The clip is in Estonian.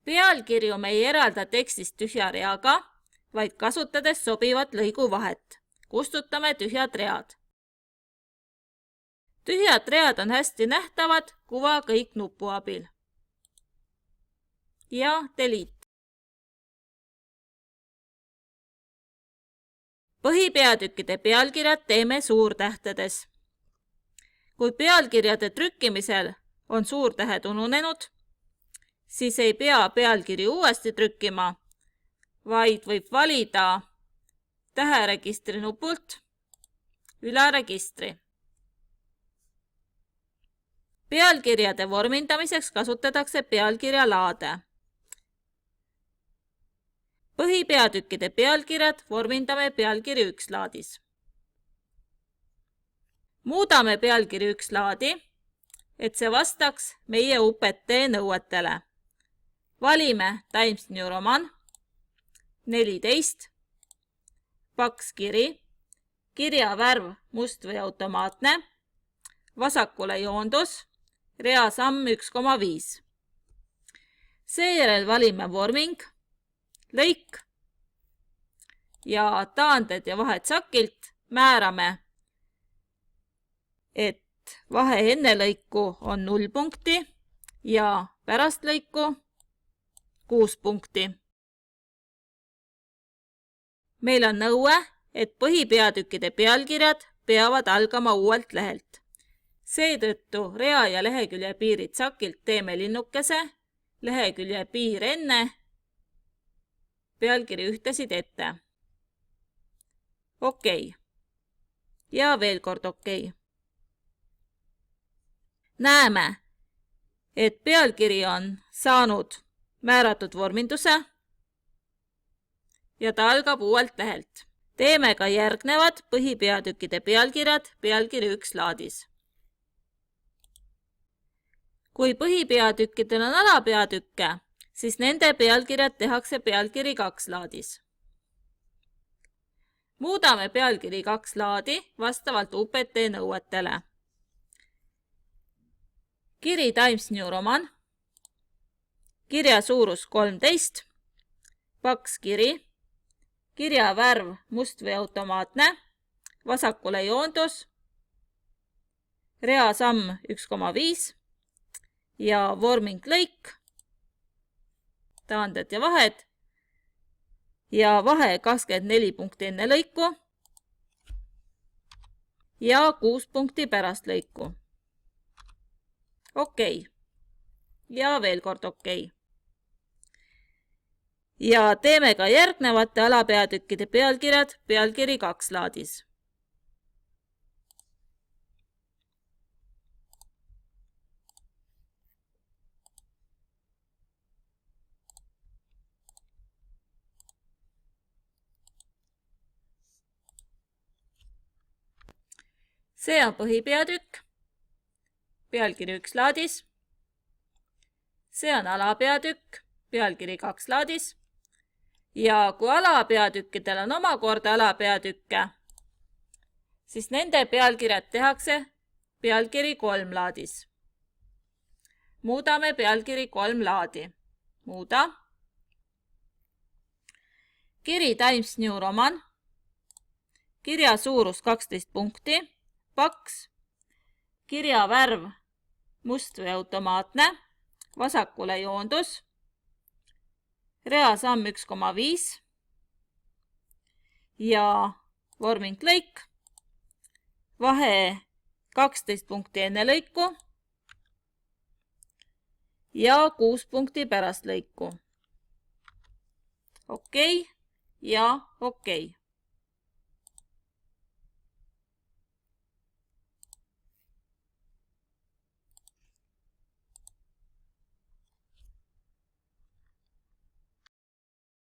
Pealkirju me ei eralda tekstist tühja reaga, vaid kasutades sobivat lõigu vahet. Kustutame tühjad read. Tühjad read on hästi nähtavad, kuva kõik nupu abil. Ja delete. Põhipeatükkide pealkirjad teeme suurtähtedes. Kui pealkirjade trükkimisel on suurtähed ununenud, siis ei pea pealkiri uuesti trükkima, vaid võib valida täheregistri nupult ülaregistri. Pealkirjade vormindamiseks kasutatakse pealkirjalaade. Põhipeatükkide pealkirjad vormindame pealkiri 1 laadis. Muudame pealkiri 1 laadi, et see vastaks meie UPT nõuetele. Valime Times New Roman, 14, paks kiri, kirja värv must või automaatne, vasakule joondus, reasamm 1,5. Seejärel valime vorming, lõik ja taanded ja vahed sakilt määrame, et vahe enne lõiku on 0 punkti ja pärast lõiku 6 punkti. Meil on nõue, et põhipeatükkide pealkirjad peavad algama uuelt lehelt. Seetõttu rea- ja lehekülje piirid sakilt teeme linnukese, lehekülje piir enne, pealkiri ühtesid ette. Okei. Ja veel kord okei. Näeme, et pealkiri on saanud määratud vorminduse ja ta algab uuelt lehelt. Teeme ka järgnevad põhipeatükkide pealkirjad pealkiri 1 laadis. Kui põhipeatükkidel on alapeatükke, siis nende pealkirjad tehakse pealkiri 2 laadis. Muudame pealkiri 2 laadi vastavalt UPT nõuetele. Kiri Times New Roman, kirja suurus 13, paks kiri, kirja värv must või automaatne, vasakule joondus, reasamm 1,5 ja vorming lõik, taanded ja vahed ja vahe 24 punkti enne lõiku ja 6 punkti pärast lõiku. Okei. Ja veel kord okei. Ja teeme ka järgnevate alapeatükkide pealkirjad pealkiri 2 laadis. See on põhipeatükk, pealkiri 1 laadis. See on alapeatükk, pealkiri 2 laadis. Ja kui alapeatükkidel on omakorda alapeatükke, siis nende pealkirjad tehakse pealkiri 3 laadis. Muudame pealkiri 3 laadi. Muuda. Kiri Times New Roman, kirja suurus 12 punkti, paks, kirja värv must või automaatne, vasakule joondus, reasamm 1,5 ja vorming lõik, vahe 12 punkti enne lõiku ja 6 punkti pärast lõiku. Okei ja okei.